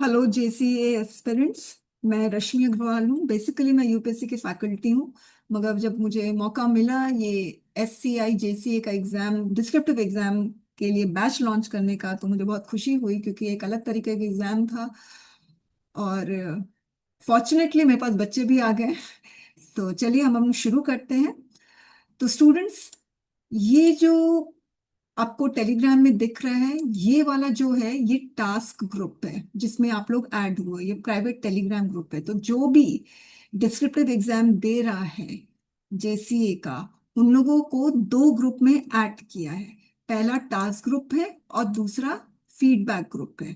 Hello JCA aspirants. मैं रश्मि अग्रवाल हूँ। Basically मैं यूपीएससी की फैकल्टी हूँ, मगर जब मुझे मौका मिला ये एससीआई जेसीए का एग्ज़ाम, डिस्क्रिप्टिव एग्ज़ाम के लिए बैच लॉन्च करने का, तो मुझे बहुत खुशी हुई क्योंकि एक अलग तरीके का एग्ज़ाम था। और फॉर्चुनेटली मेरे पास बच्चे भी आ गए। तो चलिए हम शुरू करते हैं। तो स्टूडेंट्स, ये जो आपको टेलीग्राम में दिख रहा है, ये वाला जो है ये टास्क ग्रुप है जिसमें आप लोग ऐड हुए। ये प्राइवेट टेलीग्राम ग्रुप है। तो जो भी डिस्क्रिप्टिव एग्जाम दे रहा है जेसीए का, उन लोगों को दो ग्रुप में ऐड किया है। पहला टास्क ग्रुप है और दूसरा फीडबैक ग्रुप है।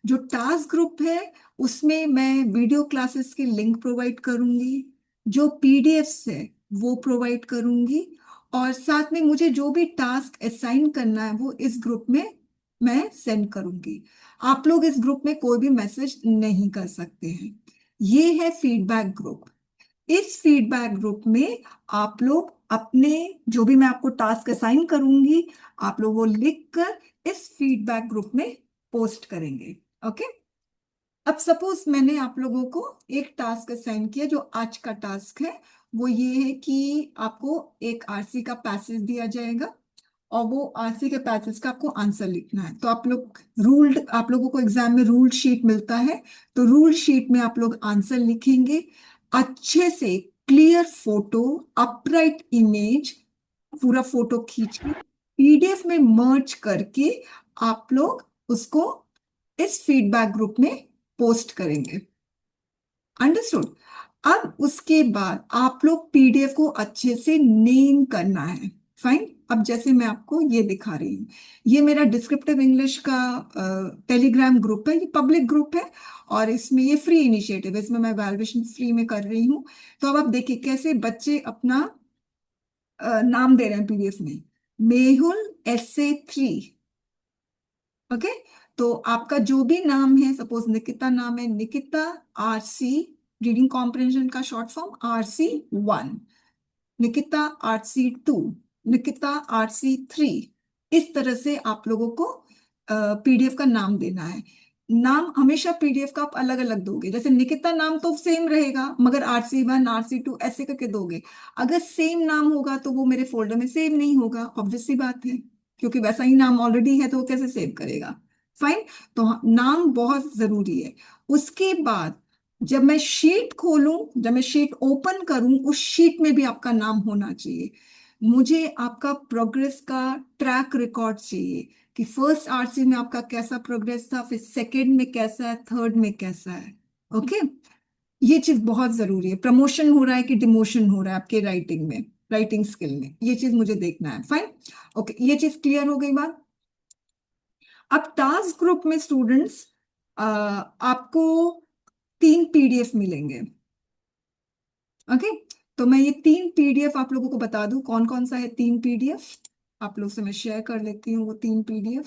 जो टास्क ग्रुप है उसमें मैं वीडियो क्लासेस के लिंक प्रोवाइड करूंगी, जो पीडीएफ्स है वो प्रोवाइड करूंगी, और साथ में मुझे जो भी टास्क असाइन करना है वो इस ग्रुप में मैं सेंड करूंगी। आप लोग इस ग्रुप में कोई भी मैसेज नहीं कर सकते हैं। ये है फीडबैक ग्रुप। इस फीडबैक ग्रुप में आप लोग अपने जो भी मैं आपको टास्क असाइन करूंगी, आप लोग वो लिख कर इस फीडबैक ग्रुप में पोस्ट करेंगे। ओके। अब सपोज मैंने आप लोगों को एक टास्क असाइन किया। जो आज का टास्क है वो ये है कि आपको एक आरसी का पैसेज दिया जाएगा और वो आरसी के पैसेज का आपको आंसर लिखना है। तो आप लोगों को एग्जाम में रूल्ड शीट मिलता है। तो रूल्ड शीट में आप लोग आंसर लिखेंगे अच्छे से, क्लियर फोटो, अपराइट इमेज, पूरा फोटो खींच के पीडीएफ में मर्ज करके आप लोग उसको इस फीडबैक ग्रुप में पोस्ट करेंगे। अंडरस्टूड। अब उसके बाद आप लोग पीडीएफ को अच्छे से नेम करना है। फाइन। अब जैसे मैं आपको ये दिखा रही हूँ, ये मेरा डिस्क्रिप्टिव इंग्लिश का टेलीग्राम ग्रुप है। ये पब्लिक ग्रुप है और इसमें ये फ्री इनिशिएटिव है। इसमें मैं वैल्यूएशन फ्री में कर रही हूँ। तो अब आप देखिए कैसे बच्चे अपना नाम दे रहे हैं पीडीएफ में। मेहुल SA3। ओके। तो आपका जो भी नाम है, सपोज निकिता नाम है, निकिता RC, रीडिंग कॉम्प्रिहेंशन का short form RC1, Nikita RC2, Nikita RC3। इस तरह से आप लोगों को पीडीएफ का नाम देना है। नाम हमेशा पीडीएफ का आप अलग अलग दोगे। जैसे निकिता नाम तो सेम रहेगा, मगर RC1 RC2 ऐसे करके दोगे। अगर सेम नाम होगा तो वो मेरे फोल्डर में सेव नहीं होगा। ऑब्वियस सी बात है, क्योंकि वैसा ही नाम ऑलरेडी है तो वो कैसे सेव करेगा। फाइन। तो नाम बहुत जरूरी है। उसके बाद जब मैं शीट ओपन करूं, उस शीट में भी आपका नाम होना चाहिए। मुझे आपका प्रोग्रेस का ट्रैक रिकॉर्ड चाहिए कि फर्स्ट आरसी में आपका कैसा प्रोग्रेस था, फिर सेकंड में कैसा है, थर्ड में कैसा है। ओके। ये चीज बहुत जरूरी है। प्रमोशन हो रहा है कि डिमोशन हो रहा है आपके राइटिंग में, राइटिंग स्किल में, ये चीज मुझे देखना है। फाइन। ओके, ये चीज क्लियर हो गई बात। अब टास्क ग्रुप में स्टूडेंट्स, आपको 3 पीडीएफ मिलेंगे। ओके। तो मैं ये 3 पीडीएफ आप लोगों को बता दूं कौन कौन सा है। 3 पीडीएफ आप लोग से मैं शेयर कर लेती हूँ। वो 3 पीडीएफ,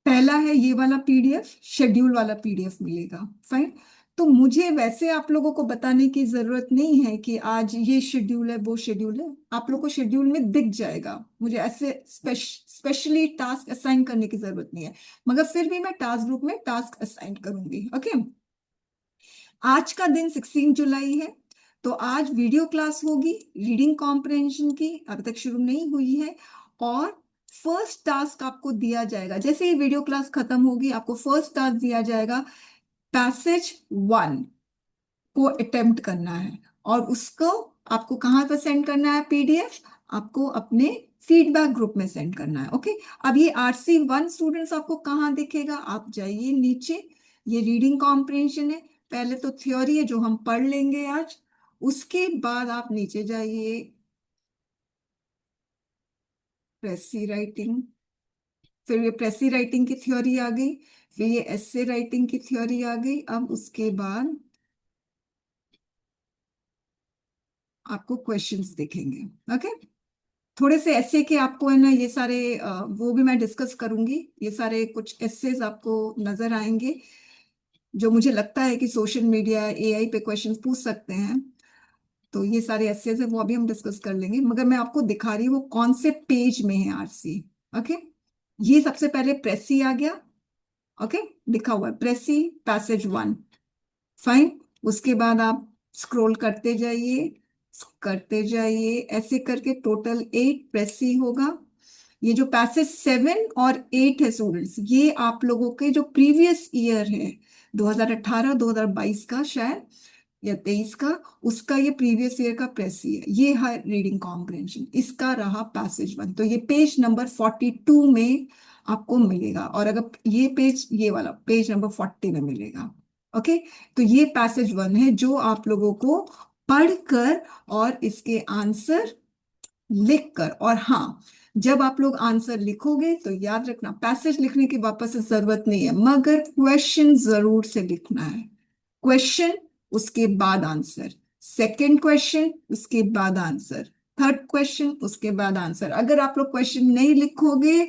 पहला है ये वाला पीडीएफ, शेड्यूल वाला पीडीएफ मिलेगा। फाइन। तो मुझे वैसे आप लोगों को बताने की जरूरत नहीं है कि आज ये शेड्यूल है वो शेड्यूल है। आप लोगों को शेड्यूल में दिख जाएगा। मुझे ऐसे स्पेशली टास्क असाइन करने की जरूरत नहीं है, मगर फिर भी मैं टास्क ग्रुप में टास्क असाइन करूंगी। ओके। आज का दिन 16 जुलाई है। तो आज वीडियो क्लास होगी रीडिंग कॉम्प्रिहेंशन की, अभी तक शुरू नहीं हुई है। और फर्स्ट टास्क आपको दिया जाएगा जैसे ही वीडियो क्लास खत्म होगी, आपको फर्स्ट टास्क दिया जाएगा। पैसेज 1 को अटेम्प्ट करना है और उसको आपको कहाँ पर सेंड करना है? पीडीएफ आपको अपने फीडबैक ग्रुप में सेंड करना है। ओके। अब ये RC1 स्टूडेंट्स आपको कहाँ दिखेगा? आप जाइए नीचे। ये रीडिंग कॉम्प्रिहेंशन है। पहले तो थ्योरी है जो हम पढ़ लेंगे आज। उसके बाद आप नीचे जाइए, प्रेसी राइटिंग। फिर ये प्रेसी राइटिंग की थ्योरी आ गई। फिर ये एस्से राइटिंग की थ्योरी आ गई। अब उसके बाद आपको क्वेश्चंस दिखेंगे। ओके। थोड़े से ऐसे के आपको है ना, ये सारे वो भी मैं डिस्कस करूंगी। ये सारे कुछ एसेस आपको नजर आएंगे जो मुझे लगता है कि सोशल मीडिया एआई पे क्वेश्चंस पूछ सकते हैं। तो ये सारे एसेस है, वो अभी हम डिस्कस कर लेंगे। मगर मैं आपको दिखा रही हूँ वो कौन से पेज में है आरसी। ओके, ये सबसे पहले प्रेसी आ गया। ओके, लिखा हुआ है प्रेसी पैसेज वन। फाइन। उसके बाद आप स्क्रॉल करते जाइए ऐसे करके टोटल 8 प्रेसी होगा। ये जो पैसेज 7 और 8 है स्टूडेंट्स, ये आप लोगों के जो प्रीवियस ईयर है 2018 2022 का शायद या 23 का, उसका ये प्रीवियस ईयर का प्रेसी है। ये है रीडिंग कॉम्प्रिहेंशन, इसका रहा पैसेज वन। तो ये पेज नंबर 42 में आपको मिलेगा, और अगर ये पेज, ये वाला पेज नंबर 40 में मिलेगा। ओके, तो ये पैसेज वन है जो आप लोगों को पढ़कर और इसके आंसर लिखकर, और हाँ, जब आप लोग आंसर लिखोगे तो याद रखना पैसेज लिखने की वापस से जरूरत नहीं है, मगर क्वेश्चन जरूर से लिखना है। क्वेश्चन, उसके बाद आंसर, सेकंड क्वेश्चन उसके बाद आंसर, थर्ड क्वेश्चन उसके बाद आंसर। अगर आप लोग क्वेश्चन नहीं लिखोगे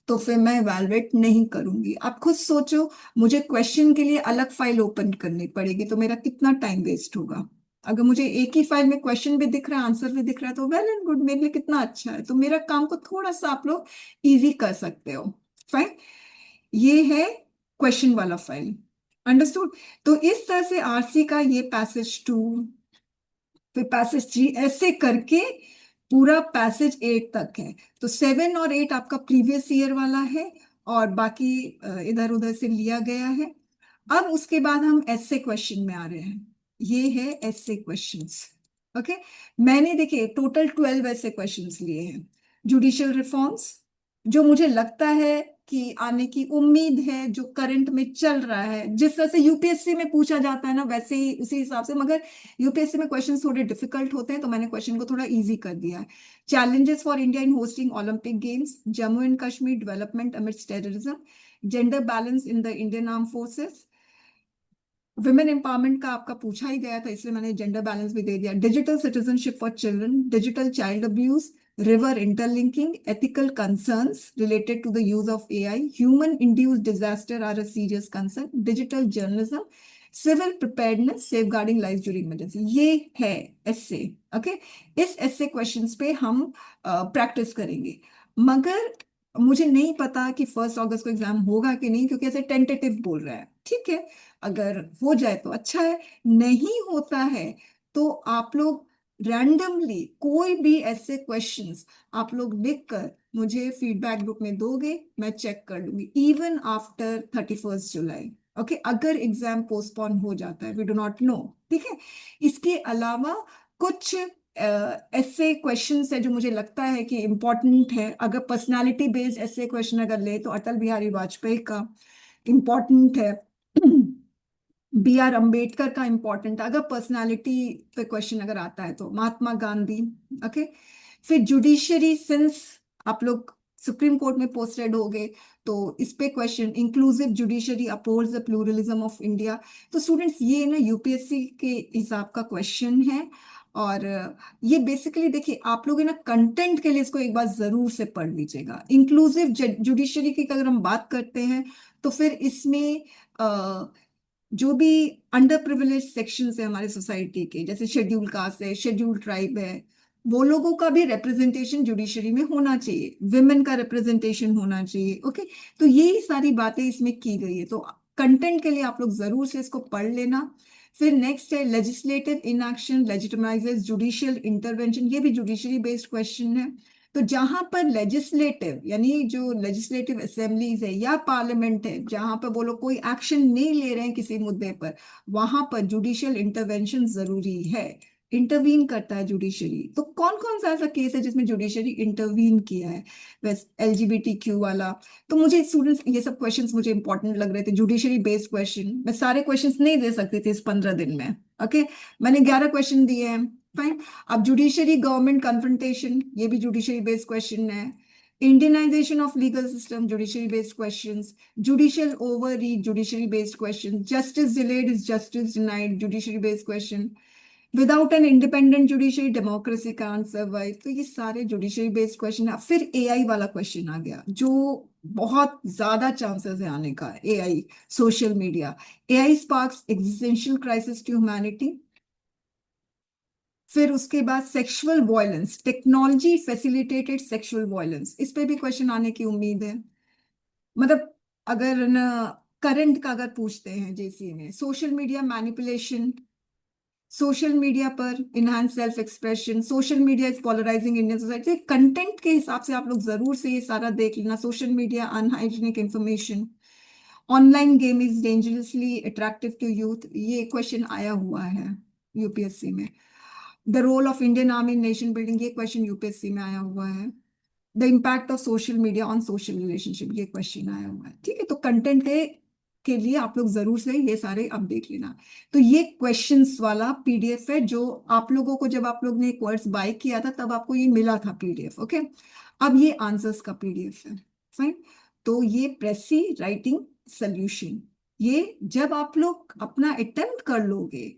तो फिर मैं इवैल्यूएट नहीं करूंगी। आप खुद सोचो, मुझे क्वेश्चन के लिए अलग फाइल ओपन करनी पड़ेगी तो मेरा कितना टाइम वेस्ट होगा। अगर मुझे एक ही फाइल में क्वेश्चन भी दिख रहा है आंसर भी दिख रहा है तो वेल एंड गुड, मेरे लिए कितना अच्छा है। तो मेरा काम को थोड़ा सा आप लोग इजी कर सकते हो। फाइन, ये है क्वेश्चन वाला फाइल। अंडरस्टूड। तो इस तरह से आरसी का ये पैसेज टू, फिर पैसेज थ्री, ऐसे करके पूरा पैसेज 8 तक है। तो 7 और 8 आपका प्रीवियस ईयर वाला है, और बाकी इधर उधर से लिया गया है। अब उसके बाद हम ऐसे क्वेश्चन में आ रहे हैं। ये है ऐसे क्वेश्चंस। ओके, मैंने देखिए टोटल 12 ऐसे क्वेश्चंस लिए हैं। जुडिशियल रिफॉर्म्स, जो मुझे लगता है कि आने की उम्मीद है, जो करंट में चल रहा है, जिस तरह से यूपीएससी में पूछा जाता है ना वैसे ही उसी हिसाब से, मगर यूपीएससी में क्वेश्चंस थोड़े डिफिकल्ट होते हैं तो मैंने क्वेश्चन को थोड़ा इजी कर दिया है। Challenges for India in hosting Olympic games, Jammu and Kashmir development amidst terrorism, gender balance in the Indian arm forces, women empowerment का आपका पूछा ही गया था इसलिए मैंने जेंडर बैलेंस भी दे दिया। Digital citizenship for children, digital child abuse, river interlinking, ethical concerns related to the use of AI, human induced disaster are a serious concern, digital journalism, civil preparedness, safeguarding life during emergency. ये है एस्से। Okay, इस एस्से questions पे हम practice करेंगे। मगर मुझे नहीं पता कि 1 अगस्त को एग्जाम होगा कि नहीं, क्योंकि ऐसे टेंटेटिव बोल रहा है। ठीक है, अगर हो जाए तो अच्छा है, नहीं होता है तो आप लोग रैंडमली कोई भी ऐसे क्वेश्चंस आप लोग लिखकर मुझे फीडबैक ग्रुप में दोगे, मैं चेक कर लूंगी इवन आफ्टर 31 जुलाई। ओके, अगर एग्जाम पोस्टपोन हो जाता है, वी डू नॉट नो। ठीक है, इसके अलावा कुछ ऐसे क्वेश्चंस है जो मुझे लगता है कि इंपॉर्टेंट है। अगर पर्सनालिटी बेस्ड ऐसे क्वेश्चन अगर ले तो अटल बिहारी वाजपेयी का इंपॉर्टेंट है। बी आर अम्बेडकर का इंपॉर्टेंट, अगर पर्सनालिटी पे क्वेश्चन अगर आता है तो महात्मा गांधी। ओके, फिर जुडिशरी, सिंस आप लोग सुप्रीम कोर्ट में पोस्टेड हो गए तो इस पे question, inclusive judiciary upholds the pluralism of India. तो स्टूडेंट्स ये ना यूपीएससी के हिसाब का क्वेश्चन है, और ये बेसिकली देखिए आप लोग है ना कंटेंट के लिए इसको एक बार जरूर से पढ़ लीजिएगा। इंक्लूसिव जुडिशरी की अगर हम बात करते हैं तो फिर इसमें जो भी अंडर प्रिविलेज सेक्शंस है हमारे सोसाइटी के, जैसे शेड्यूल कास्ट है, शेड्यूल ट्राइब है, वो लोगों का भी रिप्रेजेंटेशन जुडिशरी में होना चाहिए, विमेन का रिप्रेजेंटेशन होना चाहिए। ओके, तो यही सारी बातें इसमें की गई है। तो कंटेंट के लिए आप लोग जरूर से इसको पढ़ लेना। फिर नेक्स्ट है लेजिस्लेटिव इनएक्शन लेजिटिमाइजेस जुडिशियल इंटरवेंशन, ये भी जुडिशरी बेस्ड क्वेश्चन है। तो जहां पर लेजिस्लेटिव यानी जो लेजिस्लेटिव असेंबलीज है या पार्लियामेंट है, जहां पर वो लोग कोई एक्शन नहीं ले रहे हैं किसी मुद्दे पर, वहां पर जुडिशियल इंटरवेंशन जरूरी है। इंटरवीन करता है जुडिशरी। तो कौन कौन सा ऐसा केस है जिसमें जुडिशरी इंटरवीन किया है? बस एलजीबीटीक्यू वाला। तो मुझे स्टूडेंट्स ये सब क्वेश्चंस मुझे इंपॉर्टेंट लग रहे थे, जुडिशरी बेस्ड क्वेश्चन। मैं सारे क्वेश्चंस नहीं दे सकती थी इस 15 दिन में। ओके, मैंने 11 क्वेश्चन दिए हैं। फाइन। अब जुडिशरी गवर्नमेंट कन्फ्रंटेशन, ये भी जुडिशरी बेस्ड क्वेश्चन है। Indianisation of legal system, judiciary based questions. Judicial over reach, judiciary based question. Justice delayed is justice denied, judiciary based question. Without an independent judiciary democracy can't survive. तो ये सारे judiciary based question है। फिर AI वाला question आ गया जो बहुत ज्यादा चांसेस है आने का। AI, social media, AI sparks existential crisis to humanity. फिर उसके बाद sexual violence, technology facilitated sexual violence, इस पे भी क्वेश्चन आने की उम्मीद है। मतलब अगर न करंट का अगर पूछते हैं जेसी में, social media manipulation, social media पर enhance self expression, social media is polarising Indian society, content के हिसाब से आप लोग जरूर से ये सारा देख लेना। Social media unhygienic information, online game is dangerously attractive to youth, ये क्वेश्चन आया हुआ है यूपीएससी में। The role of Indian army in nation building, ये क्वेश्चन यूपीएससी में आया हुआ है। The impact of social media on social relationship, ये क्वेश्चन आया हुआ है। ठीक है, तो कंटेंट के लिए आप लोग जरूर से ये सारे अब देख लेना। तो ये क्वेश्चंस वाला पीडीएफ है जो आप लोगों को, जब आप लोग ने कोर्स बाय किया था तब आपको ये मिला था पीडीएफ। ओके, अब ये आंसर्स का पीडीएफ है। फाइन। तो ये प्रेसी राइटिंग सोल्यूशन, ये जब आप लोग अपना अटेम्प्ट कर लोगे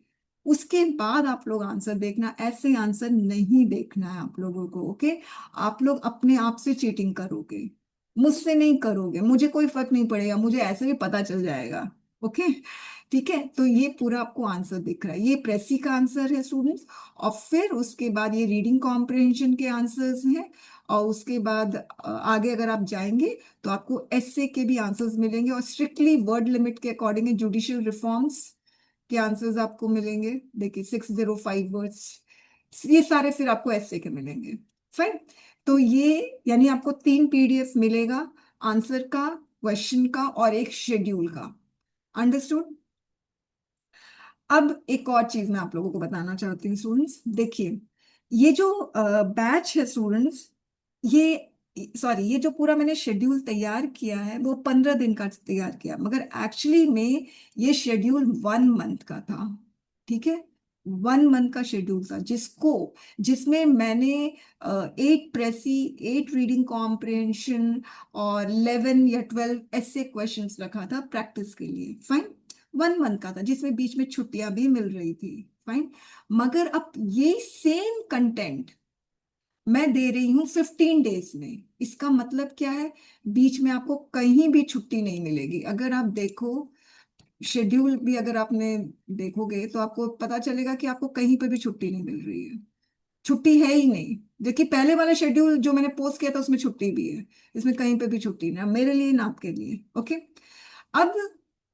उसके बाद आप लोग आंसर देखना, ऐसे आंसर नहीं देखना है आप लोगों को। ओके, आप लोग अपने आप से चीटिंग करोगे, मुझसे नहीं करोगे, मुझे कोई फर्क नहीं पड़ेगा, मुझे ऐसे भी पता चल जाएगा। ओके, ठीक है, तो ये पूरा आपको आंसर दिख रहा है, ये प्रेसी का आंसर है स्टूडेंट्स। और फिर उसके बाद ये रीडिंग कॉम्प्रिहेंशन के आंसर्स हैं। और उसके बाद आगे अगर आप जाएंगे तो आपको एसए के भी आंसर्स मिलेंगे, और स्ट्रिक्टली वर्ड लिमिट के अकॉर्डिंग जुडिशियल रिफॉर्म्स के आंसर्स आपको मिलेंगे। देखिए 605 वर्ड्स, ये सारे फिर आपको एसए के मिलेंगे। फाइन। तो ये यानी आपको 3 पीडीएफ मिलेगा, आंसर का, क्वेश्चन का और एक शेड्यूल का। अंडरस्टूड। अब एक और चीज मैं आप लोगों को बताना चाहती हूँ स्टूडेंट्स, देखिए ये जो बैच है स्टूडेंट्स, ये सॉरी, ये जो पूरा मैंने शेड्यूल तैयार किया है वो 15 दिन का तैयार किया, मगर एक्चुअली में ये शेड्यूल 1 मंथ का था। ठीक है, 1 मंथ का शेड्यूल था, जिसमें मैंने 8 प्रेसी, 8 रीडिंग कॉम्प्रिहेंशन और 11 या 12 ऐसे क्वेश्चंस रखा था प्रैक्टिस के लिए। फाइन। 1 मंथ का था जिसमें बीच में छुट्टियां भी मिल रही थी। फाइन। मगर अब ये सेम कंटेंट मैं दे रही हूँ 15 डेज में, इसका मतलब क्या है, बीच में आपको कहीं भी छुट्टी नहीं मिलेगी। अगर आप देखो शेड्यूल भी, अगर आपने देखोगे तो आपको पता चलेगा कि आपको कहीं पे भी छुट्टी नहीं मिल रही है, छुट्टी है ही नहीं। देखिए पहले वाला शेड्यूल जो मैंने पोस्ट किया था उसमें छुट्टी भी है, इसमें कहीं पे भी छुट्टी नहीं, मेरे लिए ना आपके लिए। ओके, अब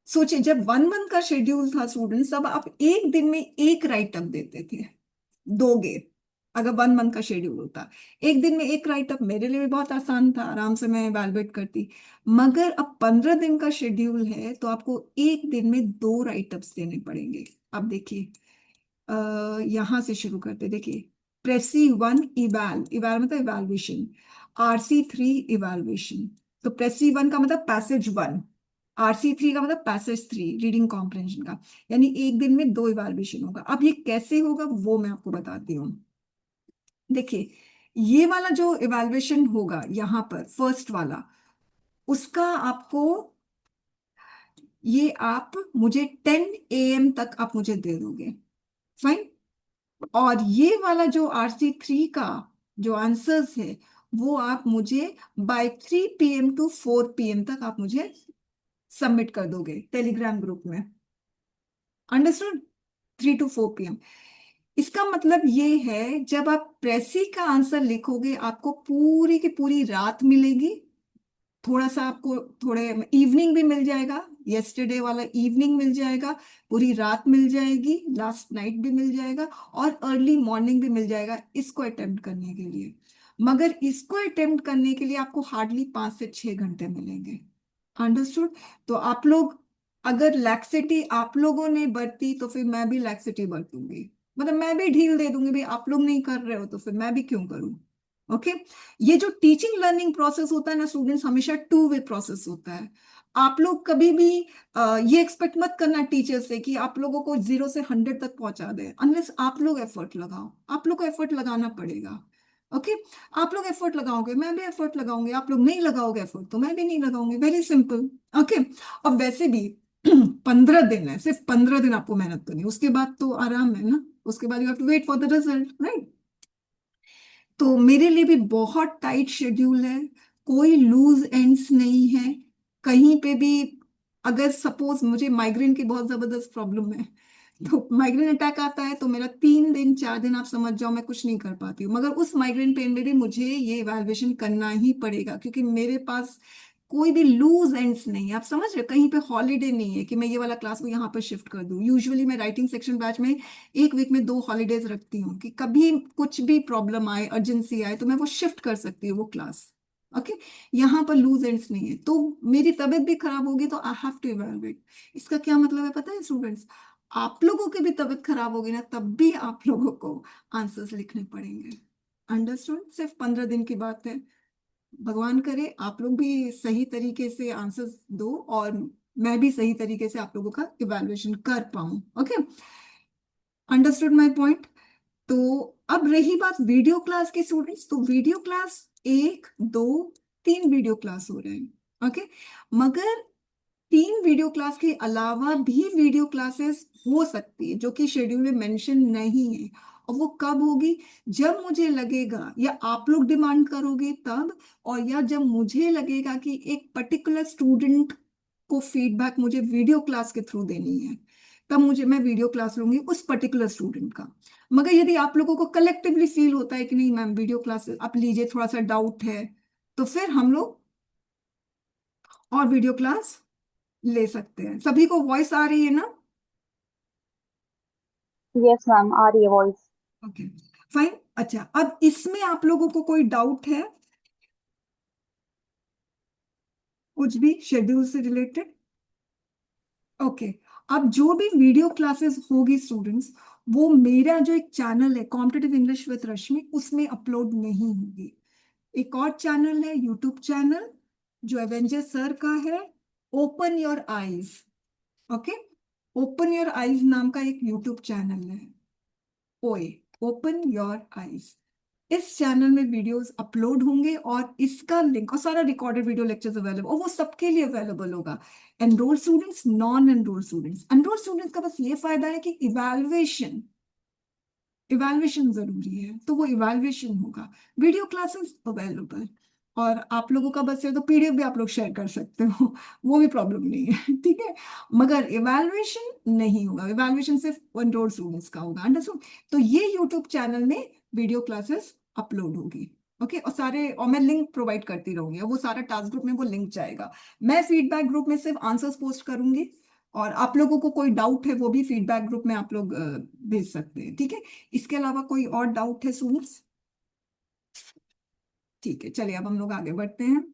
सोचिए जब 1 मंथ का शेड्यूल था स्टूडेंट्स, अब आप एक दिन में एक राइट अप देते थे, दोगे। अगर 1 मंथ का शेड्यूल होता, एक दिन में एक राइट अप, मेरे लिए भी बहुत आसान था, आराम से मैं इवैल्यूएट करती। मगर अब 15 दिन का शेड्यूल है तो आपको एक दिन में 2 राइट अप्स देने पड़ेंगे। अब देखिए यहां से शुरू करते, देखिए प्रेसी 1 इवैल, इवैल मतलब इवैल्यूएशन, RC3 इवैल्यूएशन। तो प्रेसी 1 का मतलब पैसेज 1, RC3 का मतलब पैसेज 3 रीडिंग कॉम्प्रिहेंशन का, यानी एक दिन में 2 इवैल्यूएशन होगा। अब ये कैसे होगा वो मैं आपको बताती हूँ। देखिए ये वाला जो इवैल्यूएशन होगा यहाँ पर फर्स्ट वाला, उसका आपको, ये आप मुझे 10 AM तक आप मुझे दे दोगे। फाइन। और ये वाला जो RC3 का जो आंसर्स है वो आप मुझे बाय 3 PM to 4 PM तक आप मुझे सबमिट कर दोगे टेलीग्राम ग्रुप में। अंडरस्टूड। 3 to 4 PM। इसका मतलब ये है जब आप प्रेसी का आंसर लिखोगे आपको पूरी की पूरी रात मिलेगी, थोड़ा सा आपको थोड़े इवनिंग भी मिल जाएगा, यस्टरडे वाला इवनिंग मिल जाएगा, पूरी रात मिल जाएगी, लास्ट नाइट भी मिल जाएगा, और अर्ली मॉर्निंग भी मिल जाएगा इसको अटेम्प्ट करने के लिए। मगर इसको अटेम्प्ट करने के लिए आपको हार्डली 5 से 6 घंटे मिलेंगे। अंडरस्टूड। तो आप लोग अगर लैक्सिटी आप लोगों ने बरती तो फिर मैं भी लैक्सिटी बरतूंगी, मतलब मैं भी ढील दे दूंगी, भाई आप लोग नहीं कर रहे हो तो फिर मैं भी क्यों करूं। ओके। ये जो टीचिंग लर्निंग प्रोसेस होता है ना स्टूडेंट्स, हमेशा 2 वे प्रोसेस होता है। आप लोग कभी भी ये एक्सपेक्ट मत करना टीचर से कि आप लोगों को 0 से 100 तक पहुंचा दे, अनलेस आप लोग एफर्ट लगाओ, आप लोग को एफर्ट लगाना पड़ेगा। ओके। आप लोग एफर्ट लगाओगे मैं भी एफर्ट लगाऊंगी, आप लोग नहीं लगाओगे एफर्ट तो मैं भी नहीं लगाऊंगी, वेरी सिंपल। ओके। और वैसे भी 15 दिन है, सिर्फ 15 दिन आपको मेहनत करनी है, उसके बाद तो आराम है ना, उसके बाद you have to wait for the result, right. तो मेरे लिए भी बहुत टाइट शेड्यूल है, कोई लूज एंड्स नहीं है कहीं पे भी। अगर सपोज मुझे माइग्रेन की बहुत जबरदस्त प्रॉब्लम है, तो माइग्रेन अटैक आता है तो मेरा 3 दिन 4 दिन आप समझ जाओ मैं कुछ नहीं कर पाती हूँ, मगर उस माइग्रेन पेन में भी मुझे ये इवैल्यूएशन करना ही पड़ेगा, क्योंकि मेरे पास कोई भी लूज एंड्स नहीं है। आप समझ रहे हो, कहीं पे हॉलीडे नहीं है कि मैं ये वाला क्लास को यहाँ पर शिफ्ट कर दूँ। यूजुअली मैं राइटिंग सेक्शन बैच में एक वीक में 2 हॉलीडेज रखती हूँ कि कभी कुछ भी प्रॉब्लम आए, अर्जेंसी आए, तो मैं वो शिफ्ट कर सकती हूँ वो क्लास। ओके, यहाँ पर लूज एंड्स नहीं है, तो मेरी तबीयत भी खराब होगी तो आई हैव टू इवैल्यूएट। इसका क्या मतलब है पता है स्टूडेंट्स? आप लोगों की भी तबीयत खराब होगी ना, तब भी आप लोगों को आंसर्स लिखने पड़ेंगे। अंडरस्टूड? सिर्फ 15 दिन की बात है। भगवान करे आप लोग भी सही तरीके से आंसर्स दो और मैं भी सही तरीके से आप लोगों का इवैल्यूएशन कर पाऊं। Okay, understood my point? तो अब रही बात वीडियो क्लास की स्टूडेंट्स, तो वीडियो क्लास 1 2 3 वीडियो क्लास हो रहे हैं। ओके, मगर 3 वीडियो क्लास के अलावा भी वीडियो क्लासेस हो सकती है जो कि शेड्यूल में मेंशन नहीं है। और वो कब होगी? जब मुझे लगेगा या आप लोग डिमांड करोगे तब, और या जब मुझे लगेगा कि एक पर्टिकुलर स्टूडेंट को फीडबैक मुझे वीडियो क्लास के थ्रू देनी है, तब मुझे मैं वीडियो क्लास लूंगी उस पर्टिकुलर स्टूडेंट का। मगर यदि आप लोगों को कलेक्टिवली फील होता है कि नहीं मैम वीडियो क्लास आप लीजिए, थोड़ा सा डाउट है, तो फिर हम लोग और वीडियो क्लास ले सकते हैं। सभी को वॉइस आ रही है ना? यस मैम, आ रही है वॉइस। Okay, fine. अच्छा, अब इसमें आप लोगों को कोई डाउट है कुछ भी शेड्यूल से रिलेटेड? ओके, अब जो भी वीडियो क्लासेस होगी स्टूडेंट्स, वो मेरा जो एक चैनल है कॉम्पिटिटिव इंग्लिश विद रश्मि, उसमें अपलोड नहीं होगी। एक और चैनल है यूट्यूब चैनल जो एवेंजर सर का है, open your eyes. Okay, open your eyes नाम का एक यूट्यूब चैनल है, ओए, ओपन योर आईज। इस चैनल में वीडियोस अपलोड होंगे और इसका लिंक और सारा रिकॉर्डेड वीडियो लेक्चर्स अवेलेबल, और वो सबके लिए अवेलेबल होगा। Enrol students, non enrol students. Enrol students का बस ये फायदा है कि इवैल्यूएशन इवैल्यूएशन जरूरी है, तो वो इवैल्यूएशन होगा। वीडियो क्लासेस अवेलेबल, और आप लोगों का बस है तो पीडीएफ भी आप लोग शेयर कर सकते हो, वो भी प्रॉब्लम नहीं है। ठीक है, मगर इवैल्यूएशन नहीं होगा, इवैल्यूएशन सिर्फ एनरोल्ड स्टूडेंट्स का होगा। अंडरस्टूड? तो ये यूट्यूब चैनल में वीडियो क्लासेस अपलोड होगी। ओके, और सारे, और मैं लिंक प्रोवाइड करती रहूंगी, और वो सारा टास्क ग्रुप में वो लिंक जाएगा। मैं फीडबैक ग्रुप में सिर्फ आंसर्स पोस्ट करूंगी, और आप लोगों को कोई डाउट है वो भी फीडबैक ग्रुप में आप लोग भेज सकते हैं। ठीक है, इसके अलावा कोई और डाउट है स्टूडेंट्स? ठीक है, चलिए अब हम लोग आगे बढ़ते हैं।